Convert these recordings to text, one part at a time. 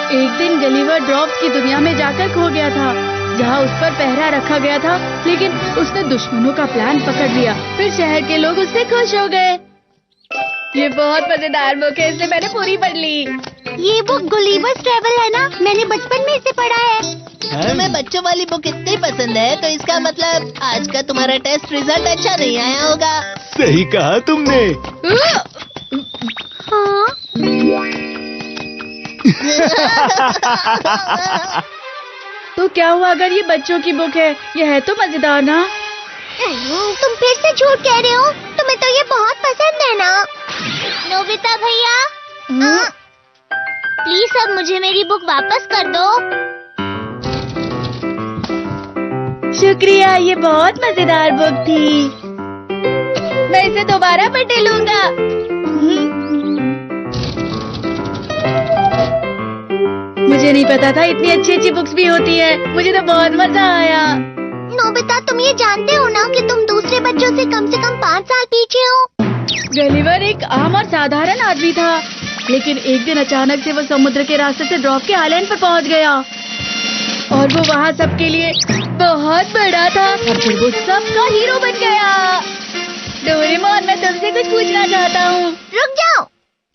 एक दिन Gulliver drops की दुनिया में जाकर खो गया था, जहाँ उस पर पहरा रखा गया था, लेकिन उसने दुश्मनों का प्लान पकड़ लिया। फिर शहर के लोग उससे खुश हो गए। ये बहुत मजेदार बुक है, इसलिए मैंने पूरी पढ़ ली। ये बुक गुलिवर्स ट्रेवल है ना? मैंने बचपन में इसे पढ़ा है। तुम्हें बच्चों वाली बुक इतनी पसंद है तो इसका मतलब आज का तुम्हारा टेस्ट रिजल्ट अच्छा नहीं आया होगा। सही कहा तुमने। हाँ? तो क्या हुआ अगर ये बच्चों की बुक है? ये है तो मजेदार ना? तुम फिर से झूठ कह रहे हो। तुम्हें तो ये बहुत पसंद है ना? नोबिता भैया, प्लीज अब मुझे मेरी बुक वापस कर दो। शुक्रिया, ये बहुत मजेदार बुक थी। मैं इसे दोबारा पढ़ लूंगा। मुझे नहीं पता था इतनी अच्छी अच्छी बुक्स भी होती है। मुझे तो बहुत मजा आया। नोबिता, तुम ये जानते हो ना कि तुम दूसरे बच्चों से कम 5 साल पीछे हो? गलीवर एक आम और साधारण आदमी था, लेकिन एक दिन अचानक से वो समुद्र के रास्ते से ड्रॉप के आइलैंड पर पहुंच गया और वो वहाँ सबके लिए बहुत बड़ा था और फिर वो सबका हीरो बन गया। डोरेमोन, मैं तुमसे कुछ पूछना चाहता हूँ। रुक जाओ,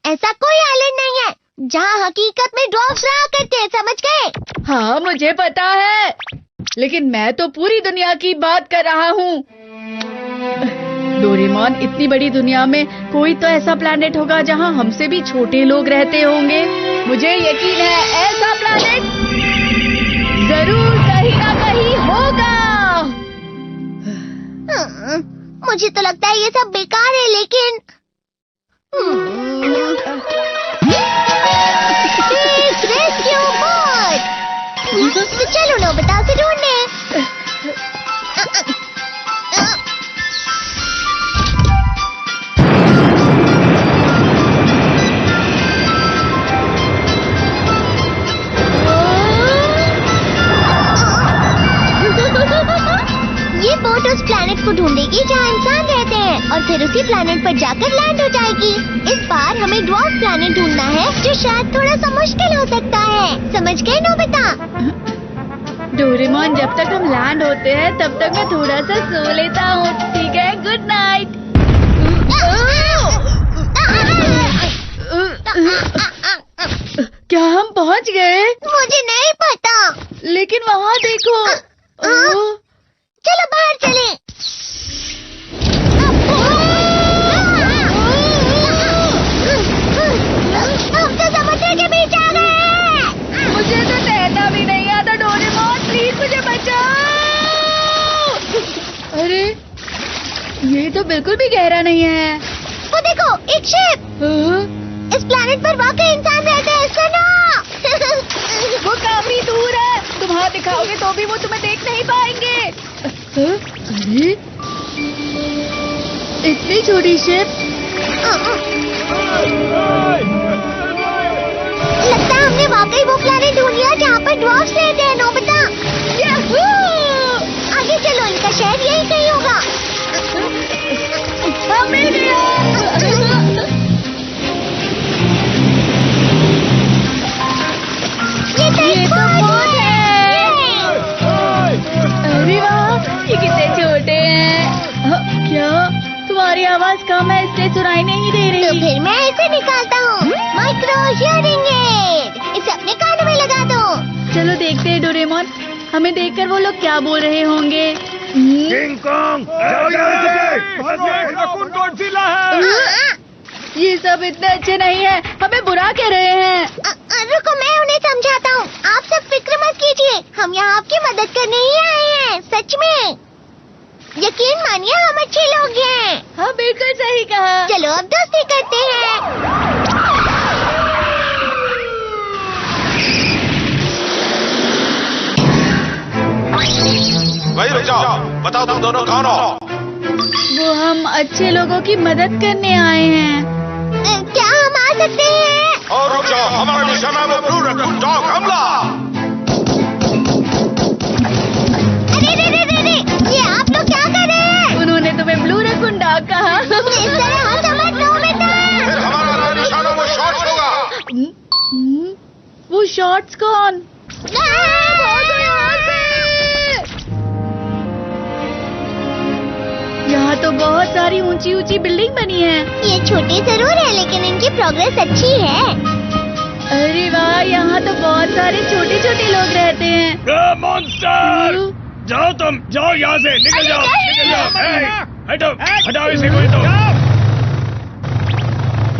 ऐसा कोई आइलैंड नहीं है जहाँ हकीकत में ड्रॉप्स रहा करते हैं, समझ गए? हाँ, मुझे पता है, लेकिन मैं तो पूरी दुनिया की बात कर रहा हूँ। डोरेमोन, इतनी बड़ी दुनिया में कोई तो ऐसा प्लैनेट होगा जहाँ हमसे भी छोटे लोग रहते होंगे। मुझे यकीन है ऐसा प्लैनेट जरूर कहीं ना कहीं होगा। मुझे तो लगता है ये सब बेकार है, लेकिन रेस्क्यू बोट, चलो नोबिता से ढूंढने। ये बोट उस प्लैनेट को ढूंढेगी जहाँ इंसान रहते हैं और फिर उसी प्लैनेट पर जाकर लैंड हो जाएगी। इस बार हमें ड्वार्फ प्लैनेट ढूंढना है, जो शायद थोड़ा सा मुश्किल हो सकता है। समझ गए नोबिता? डोरेमोन, जब तक हम लैंड होते हैं तब तक मैं थोड़ा सा सो लेता हूँ, ठीक है? Good night. क्या हम पहुँच गए? मुझे नहीं पता, लेकिन वहाँ देखो। चलो बाहर चलें। हम तो समुद्र के बीच आ गए। मुझे तो तैरना भी नहीं आता। डोरेमोन, प्लीज मुझे बचाओ। अरे, ये तो बिल्कुल भी गहरा नहीं है। वो देखो, एक शिप। इस प्लैनेट पर वाकई इंसान रहते हैं, सुनो। वो काफी दूर है, तुम हाथ दिखाओगे तो भी वो तुम्हें देख नहीं पाएंगे। अरे, इतनी छोटी शिप। लगता है हमने वाकई वो प्लैनेट ढूंढ लिया जहाँ पर ड्वार्फ्स रहते हैं। नोबिता, आगे चलो, इनका शहर यही कहीं होगा। मिल गया। ये तो बोट है। अरे वाह, ये कितने छोटे हैं। क्या तुम्हारी आवाज कम है इसलिए सुनाई नहीं दे रही? तो फिर मैं इसे निकालता हूँ, माइक्रो हियरिंग एड। इसे अपने कानों में लगा दो। चलो देखते हैं डोरेमोन, हमें देखकर वो लोग क्या बोल रहे होंगे। किंग कॉन्ग, गॉडजिला है। ये सब इतने अच्छे नहीं है, हमें बुरा कह रहे हैं। रुको, मैं उन्हें समझाता हूँ। आप सब फिक्र मत कीजिए, हम यहाँ आपकी मदद करने ही आए हैं। सच में, यकीन मानिए, हम अच्छे लोग हैं। हाँ, बिल्कुल सही कहा। चलो अब दोस्ती करते हैं। भाई रुक जाओ, बताओ तुम दोनों कौन हो? वो हम अच्छे लोगों की मदद करने आए हैं। क्या हम आ सकते हैं? और रुक जाओ, हमारा निशाना वो ब्लू रैकून डॉग, हमला! अरे रे रे रे रे, ये आप लोग क्या कर रहे हैं? उन्होंने तुम्हें ब्लू रैकून डॉग कहा। इस तरह हम समझ लो बेटा। फिर हमारा निशाना वो शॉर्ट्स होगा। वो शॉर्ट्स कौन? यहाँ तो बहुत सारी ऊंची ऊंची बिल्डिंग बनी है। ये छोटे जरूर है लेकिन इनकी प्रोग्रेस अच्छी है। अरे वाह, यहाँ तो बहुत सारे छोटे छोटे लोग रहते हैं। मॉन्स्टर, जाओ तुम, जाओ यहाँ से, निकल जाओ, निकल जाओ। हटो, हटाओ इसे कोई तो।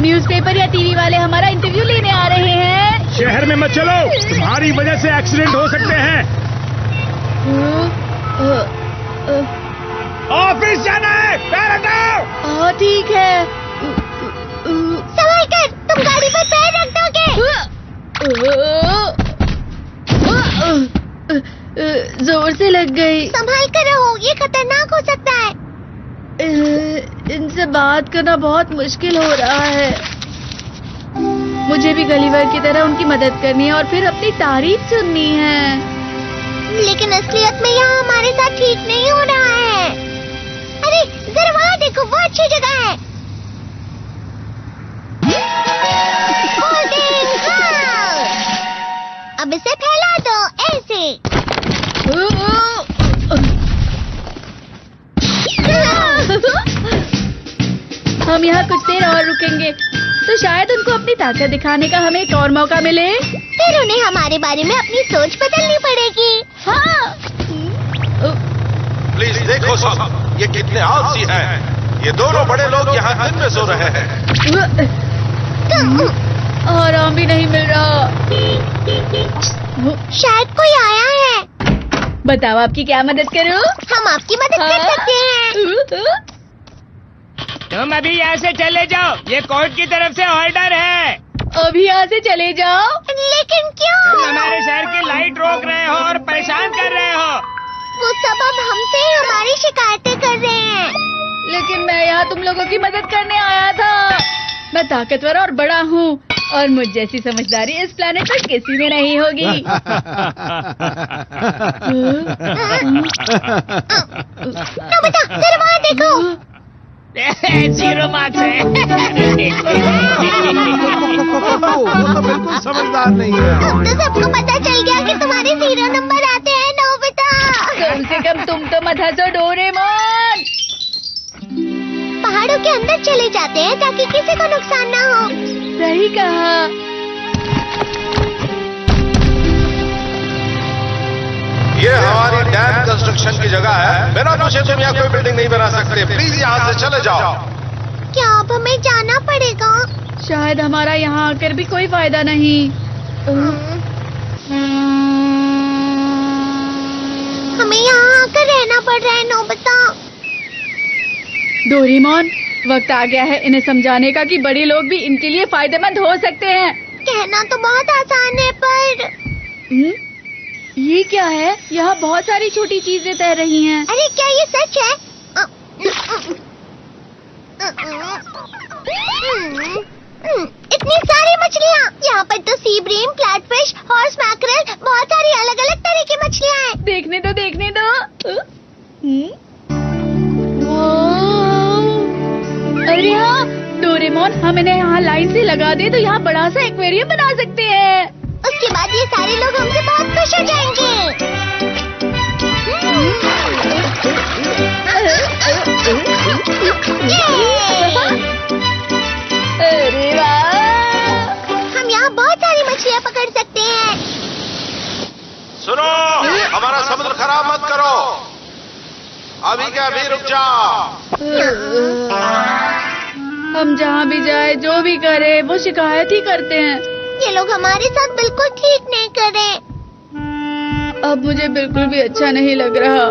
न्यूज़पेपर या टीवी वाले हमारा इंटरव्यू लेने आ रहे हैं। शहर में मत चलो, तुम्हारी वजह से एक्सीडेंट हो सकते हैं। ऑफिस जाना है, पैर हटाओ। हाँ ठीक है। संभाल कर, तुम गाड़ी पर पैर रख दोगे। जोर से लग गई। संभाल कर रहो, ये खतरनाक हो सकता है। इनसे बात करना बहुत मुश्किल हो रहा है। मुझे भी गलीवर की तरह उनकी मदद करनी है और फिर अपनी तारीफ सुननी है। लेकिन असलियत में यहाँ हमारे साथ ठीक नहीं हो रहा है। अरे जरा वहाँ देखो, वो अच्छी जगह है। Holding house. अब इसे फैला दो ऐसे। हम यहाँ कुछ देर और रुकेंगे तो शायद उनको अपनी ताकत दिखाने का हमें एक और मौका मिले। फिर उन्हें हमारे बारे में अपनी सोच बदलनी पड़ेगी। हाँ। प्लीज देखो सब, ये कितने आलसी हैं। ये दोनों बड़े लोग यहाँ दिन में सो रहे हैं। आराम भी नहीं मिल रहा। शायद कोई आया है। बताओ आपकी क्या मदद करूं? हम आपकी मदद कर सकते हैं। तुम अभी यहाँ से चले जाओ, ये कोर्ट की तरफ से ऑर्डर है। अभी यहाँ से चले जाओ। लेकिन क्यों? तुम हमारे शहर की लाइट रोक रहे हो और परेशान कर रहे हो। वो सब अब हमसे हमारी शिकायतें कर रहे हैं। लेकिन मैं यहाँ तुम लोगों की मदद करने आया था। मैं ताकतवर और बड़ा हूँ और मुझ जैसी समझदारी इस प्लेनेट पर किसी में नहीं होगी। नोबिता, जरा वहाँ देखो। 0 मार्क्स है। वो तो बिल्कुल समझदार नहीं है। अब तो सबको पता चल गया कि तुम्हारे 0 नंबर आते हैं नोबिता। कम से कम तुम तो मत हंसो डोरेमोन। पहाड़ों के अंदर चले जाते हैं ताकि किसी को नुकसान ना हो। सही कहा। ये हमारी डैम कंस्ट्रक्शन की जगह है। बिना पूछे तुम यहाँ कोई बिल्डिंग नहीं बना सकते। प्लीज यहाँ से चले जाओ। क्या अब हमें जाना पड़ेगा? शायद हमारा यहाँ आकर भी कोई फायदा नहीं। हमें यहाँ आकर रहना पड़ रहा है नोबिता। डोरेमोन, वक्त आ गया है इन्हें समझाने का कि बड़े लोग भी इनके लिए फायदेमंद हो सकते हैं। कहना तो बहुत आसान है पर ये क्या है? यहाँ बहुत सारी छोटी चीजें तैर रही हैं। अरे क्या ये सच है? इतनी सारी मछलियाँ। यहाँ पर तो सी ब्रीम, फ्लैटफिश, हॉर्स मैकरेल, बहुत सारी अलग अलग तरह की मछलियाँ हैं। देखने दो, देखने दो। अरे हाँ डोरेमोन, हम इन्हें यहाँ लाइन से लगा दे तो यहाँ बड़ा सा एक्वेरियम बना सकते हैं। उसके बाद ये सारे लोग हमसे बहुत खुश हो जाएंगे। अरे वाह, हम यहाँ बहुत सारी मछलियाँ पकड़ सकते हैं। सुनो, हमारा समुद्र खराब मत करो। अभी क्या, अभी रुक जाओ। हम जहाँ भी जाए, जो भी करे, वो शिकायत ही करते हैं। ये लोग हमारे साथ बिल्कुल ठीक नहीं कर रहे। अब मुझे बिल्कुल भी अच्छा नहीं लग रहा।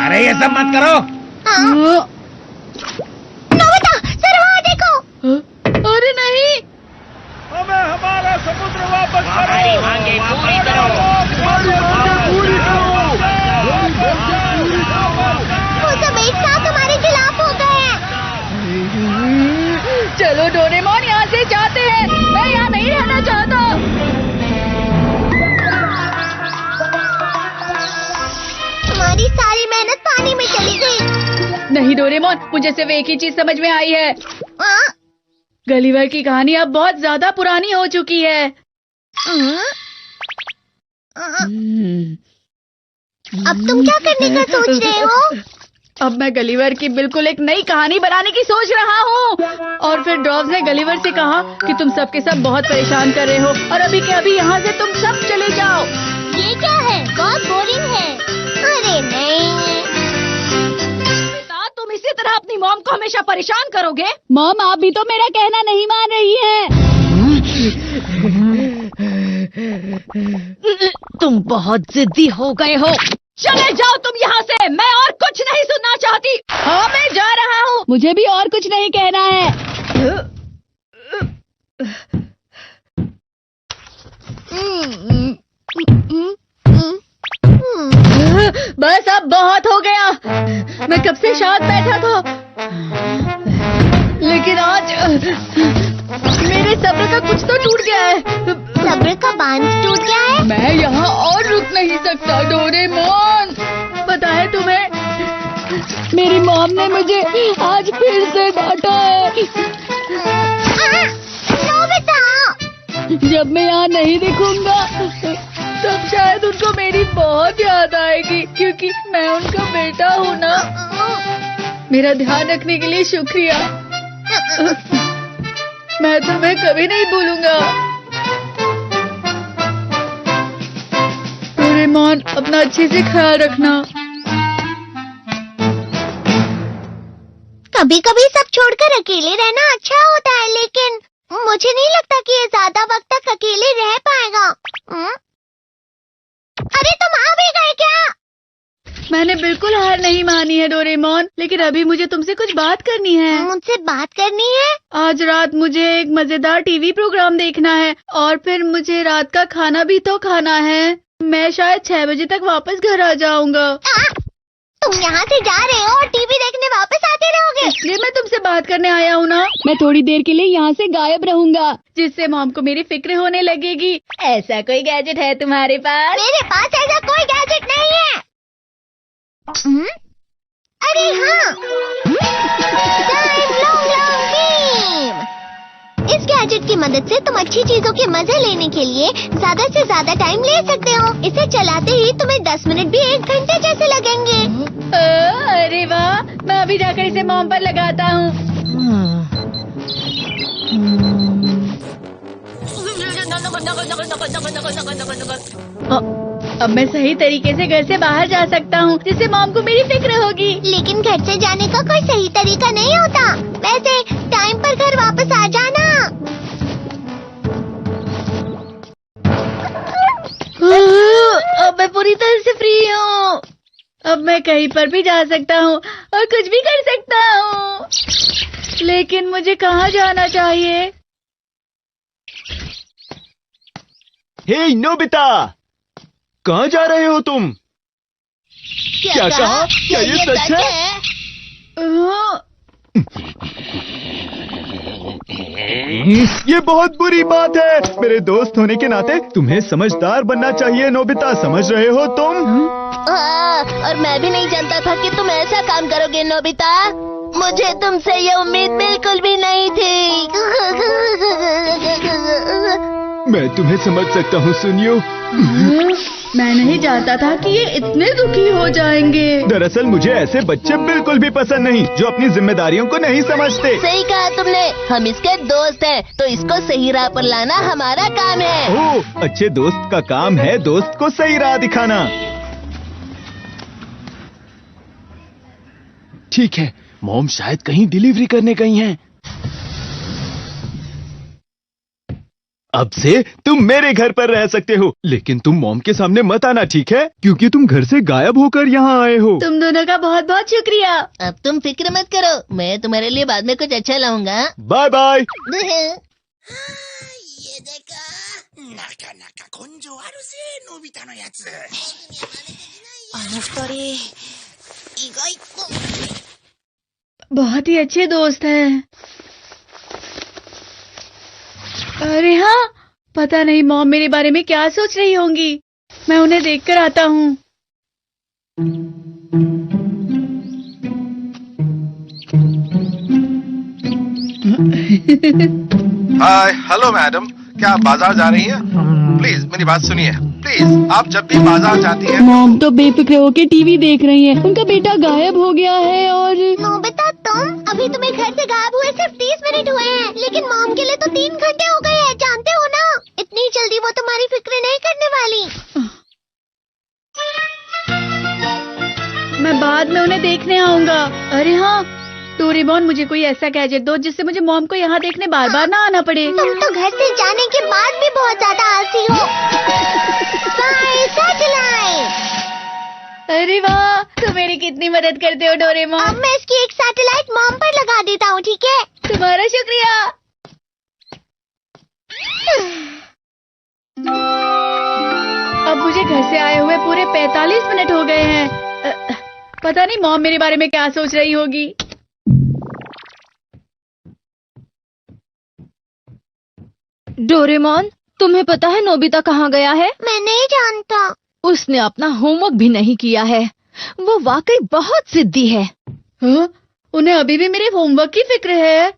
अरे ये सब मत करो। हाँ? नोबिता, जरा वहाँ देखो। अरे नहीं, हमें हमारा समुद्र वापस करो। हमारी मांगे पूरी करो। वो सब एक साथ हमारे खिलाफ हो गए हैं। चलो डोरेमोन, यहाँ से जाते हैं। मैं यहाँ नहीं रहना चाहता। हमारी सारी मेहनत पानी में चली गई। नहीं नहीं डोरेमोन, मुझे सिर्फ एक ही चीज समझ में आई है। हाँ? गलिवर की कहानी अब बहुत ज्यादा पुरानी हो चुकी है। अब तुम क्या करने का सोच रहे हो? अब मैं गलिवर की बिल्कुल एक नई कहानी बनाने की सोच रहा हूँ। और फिर ड्रॉव्स ने गलिवर से कहा कि तुम सबके सब बहुत परेशान कर रहे हो और अभी के अभी यहाँ से तुम सब चले जाओ। ये क्या है? बहुत बोरिंग है। अरे नहीं। तुम इसी तरह अपनी मॉम को हमेशा परेशान करोगे? मॉम आप भी तो मेरा कहना नहीं मान रही हैं। तुम बहुत जिद्दी हो गए हो। चले जाओ तुम यहाँ से, मैं और कुछ नहीं सुनना चाहती। हाँ मैं जा रहा हूँ, मुझे भी और कुछ नहीं कहना है। बस अब बहुत हो गया। मैं कब से शांत बैठा था, लेकिन आज मेरे सब्र का कुछ तो टूट गया है। सब्र का बांध टूट गया है? मैं यहाँ और रुक नहीं सकता डोरेमोन। पता है तुम्हें, मेरी मॉम ने मुझे आज फिर से डांटा है। नोबिता! जब मैं यहाँ नहीं दिखूंगा तब शायद उनको मेरी बहुत याद आएगी, क्योंकि मैं उनका बेटा हूँ ना। मेरा ध्यान रखने के लिए शुक्रिया। मैं तुम्हें कभी नहीं भूलूंगा। डोरेमोन अपना अच्छे से ख्याल रखना। कभी कभी सब छोड़कर अकेले रहना अच्छा होता है, लेकिन मुझे नहीं लगता कि ये ज्यादा वक्त तक अकेले रह पाएगा। अरे तुम आ भी गए क्या? मैंने बिल्कुल हार नहीं मानी है डोरेमोन, लेकिन अभी मुझे तुमसे कुछ बात करनी है। मुझसे बात करनी है? आज रात मुझे एक मजेदार टीवी प्रोग्राम देखना है और फिर मुझे रात का खाना भी तो खाना है। मैं शायद 6 बजे तक वापस घर आ जाऊंगा। तुम यहाँ से जा रहे हो और टीवी देखने वापस आते रहोगे? इसलिए मैं तुमसे बात करने आया हूँ ना। मैं थोड़ी देर के लिए यहाँ से गायब रहूंगा, जिससे मॉम को मेरी फिक्र होने लगेगी। ऐसा कोई गैजेट है तुम्हारे पास? मेरे पास ऐसा कोई गैजेट नहीं है। अरे हाँ, टाइम लॉन्ग लॉन्ग गेम। इस गैजेट की मदद से तुम अच्छी चीजों के मजे लेने के लिए ज्यादा से ज्यादा टाइम ले सकते हो। इसे चलाते ही तुम्हें 10 मिनट भी 1 घंटे जैसे लगेंगे। अरे वाह, मैं अभी जाकर इसे मॉम पर लगाता हूँ। अब मैं सही तरीके से घर से बाहर जा सकता हूँ, जिससे मॉम को मेरी फिक्र होगी। लेकिन घर से जाने का कोई सही तरीका नहीं होता। वैसे टाइम पर घर वापस आ जाना। अब मैं पूरी तरह से फ्री हूँ। अब मैं कहीं पर भी जा सकता हूँ और कुछ भी कर सकता हूँ। लेकिन मुझे कहाँ जाना चाहिए? हे नोबिता, कहाँ जा रहे हो तुम? क्या कहा? क्या ये सच है? ये बहुत बुरी बात है। मेरे दोस्त होने के नाते तुम्हें समझदार बनना चाहिए नोबिता, समझ रहे हो तुम? और मैं भी नहीं जानता था कि तुम ऐसा काम करोगे नोबिता। मुझे तुमसे ये उम्मीद बिल्कुल भी नहीं थी। मैं तुम्हें समझ सकता हूँ सुनियो। मैं नहीं जानता था कि ये इतने दुखी हो जाएंगे। दरअसल मुझे ऐसे बच्चे बिल्कुल भी पसंद नहीं जो अपनी जिम्मेदारियों को नहीं समझते। सही कहा तुमने, हम इसके दोस्त हैं, तो इसको सही राह पर लाना हमारा काम है। ओह, अच्छे दोस्त का काम है दोस्त को सही राह दिखाना। ठीक है, मॉम शायद कहीं डिलीवरी करने गई हैं। अब से तुम मेरे घर पर रह सकते हो, लेकिन तुम मॉम के सामने मत आना, ठीक है? क्योंकि तुम घर से गायब होकर यहाँ आए हो। तुम दोनों का बहुत बहुत शुक्रिया। अब तुम फिक्र मत करो, मैं तुम्हारे लिए बाद में कुछ अच्छा लाऊंगा। Bye bye. ये देखा, नाका नाका कोंजो आरु से नोबिता नो यात्सु। बहुत ही अच्छे दोस्त हैं। अरे हाँ, पता नहीं मॉम मेरे बारे में क्या सोच रही होंगी। मैं उन्हें देखकर आता हूँ। हाय, हेलो मैडम, क्या आप बाजार जा रही हैं? प्लीज मेरी बात सुनिए, प्लीज। आप जब भी बाजार जाती हैं मॉम तो बेफिक्र होके टीवी देख रही हैं। उनका बेटा गायब हो गया है और नोबिता तुम अभी तुम्हें घर से गायब हुए सिर्फ 30 मिनट हुए हैं, लेकिन मॉम के लिए तो 3 घंटे हो गए हैं, जानते हो ना। इतनी जल्दी वो तुम्हारी फिक्र नहीं करने वाली। मैं बाद में उन्हें देखने आऊंगा। अरे हाँ, डोरेमोन मुझे कोई ऐसा गैजेट दो जिससे मुझे मॉम को यहाँ देखने बार बार ना आना पड़े। तुम तो घर से जाने के बाद भी बहुत ज्यादा आलसी हो। By satellite. अरे वाह, तुम मेरी कितनी मदद करते हो डोरेमोन। अब मैं इसकी एक सैटेलाइट मॉम पर लगा देता हूँ, ठीक है? तुम्हारा शुक्रिया। अब मुझे घर से आए हुए पूरे 45 मिनट हो गए हैं। पता नहीं मॉम मेरे बारे में क्या सोच रही होगी। डोरेमोन, तुम्हें पता है नोबिता कहाँ गया है? मैं नहीं जानता। उसने अपना होमवर्क भी नहीं किया है। वो वाकई बहुत जिद्दी है। हाँ? उन्हें अभी भी मेरे होमवर्क की फिक्र है।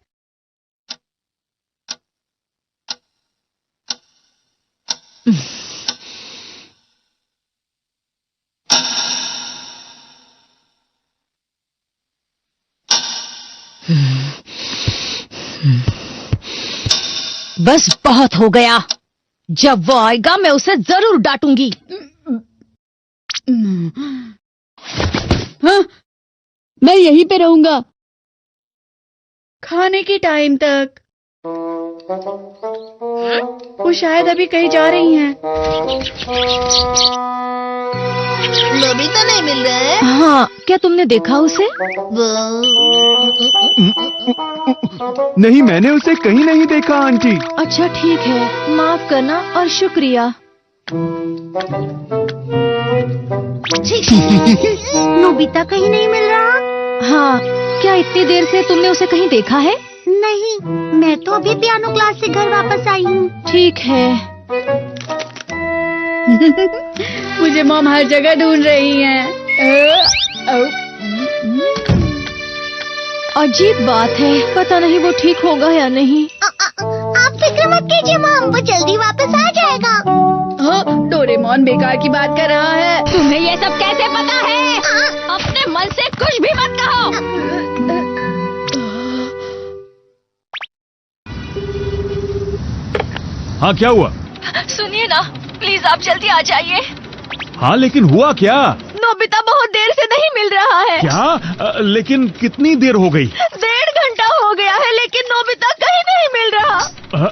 बस बहुत हो गया। जब वो आएगा मैं उसे जरूर डांटूंगी। हाँ, मैं यहीं पे रहूंगा खाने के टाइम तक। वो शायद अभी कहीं जा रही हैं। नोबिता नहीं मिल रहा है? हाँ, क्या तुमने देखा उसे? नहीं, मैंने उसे कहीं नहीं देखा आंटी। अच्छा ठीक है, माफ करना और शुक्रिया। नोबिता कहीं नहीं मिल रहा। हाँ, क्या इतनी देर से तुमने उसे कहीं देखा है? नहीं, मैं तो अभी पियानो क्लास से घर वापस आई हूँ। ठीक है। मुझे मॉम हर जगह ढूंढ रही हैं। अजीब बात है, पता नहीं वो ठीक होगा या नहीं। आप फिक्र मत कीजिए मॉम, वो जल्दी वापस आ जाएगा। हाँ, डोरेमोन बेकार की बात कर रहा है। तुम्हें ये सब कैसे पता है? अपने मन से कुछ भी मत कहो। हाँ, क्या हुआ? सुनिए ना, प्लीज आप जल्दी आ जाइए। हाँ, लेकिन हुआ क्या? नोबिता बहुत देर से नहीं मिल रहा है। क्या? लेकिन कितनी देर हो गई? 1.5 घंटा हो गया है, लेकिन नोबिता कहीं नहीं मिल रहा।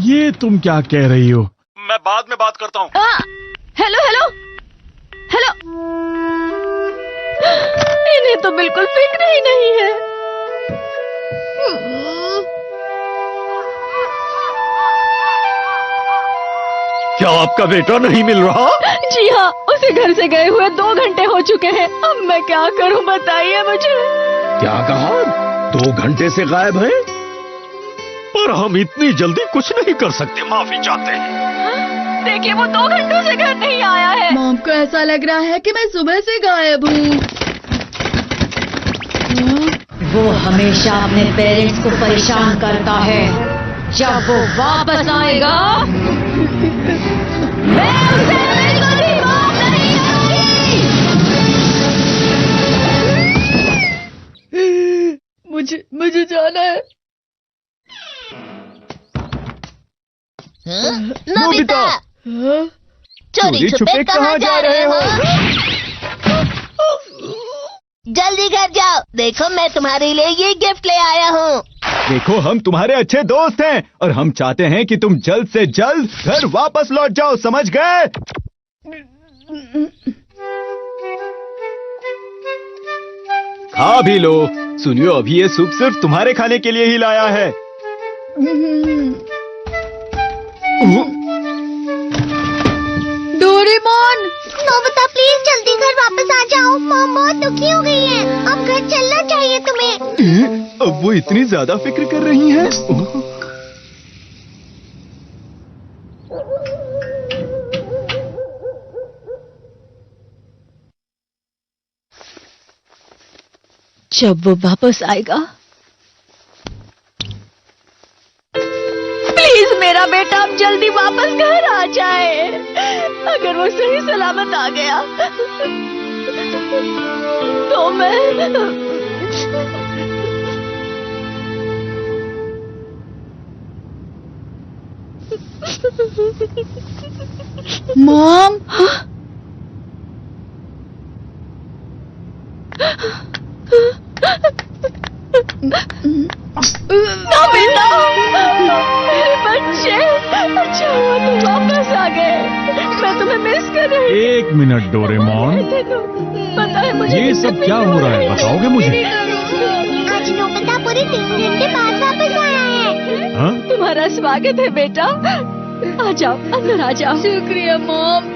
ये तुम क्या कह रही हो? मैं बाद में बात करता हूँ। Hello hello hello. इन्हें तो बिल्कुल फिक्र ही नहीं है। क्या आपका बेटा नहीं मिल रहा? जी हाँ, उसे घर से गए हुए 2 घंटे हो चुके हैं। अब मैं क्या करूं, बताइए मुझे। क्या कहा? 2 घंटे से गायब है? पर हम इतनी जल्दी कुछ नहीं कर सकते, माफी चाहते हैं। देखिए, वो 2 घंटों से घर नहीं आया है। मॉम को ऐसा लग रहा है कि मैं सुबह से गायब हूँ। वो हमेशा अपने पेरेंट्स को परेशान करता है। जब वो वापस आएगा मैं उसे बिल्कुल भी माफ नहीं करूंगी। मुझे जाना है। नोबिता, हाँ? चोरी छुपे कहाँ जा रहे हो? जल्दी घर जाओ। देखो, मैं तुम्हारे लिए ये गिफ्ट ले आया हूँ। देखो, हम तुम्हारे अच्छे दोस्त हैं और हम चाहते हैं कि तुम जल्द से जल्द घर वापस लौट जाओ, समझ गए? खा भी लो। सुनियो, अभी ये सूप सिर्फ तुम्हारे खाने के लिए ही लाया है। डोरेमोन, नोबिता प्लीज जल्दी घर वापस आ जाओ। मॉम बहुत दुखी हो गई है। अब घर चलना चाहिए तुम्हें। अब वो इतनी ज्यादा फिक्र कर रही हैं। जब वो वापस आएगा प्लीज मेरा बेटा अब जल्दी वापस घर आ जाए। अगर वो सही सलामत आ गया तो मैं मॉम, बेटा, मेरे बच्चे, अच्छा हुआ तुम वापस आ गए। मैं तुम्हें मिस कर रही हूँ। एक मिनट डोरेमोन, पता है मुझे ये सब क्या हो रहा है, बताओगे मुझे? आज नोबिता पूरे 3 घंटे बाद वापस आया है। हाँ? तुम्हारा स्वागत है बेटा। आ जाओ, अंदर आ जाओ। शुक्रिया मॉम।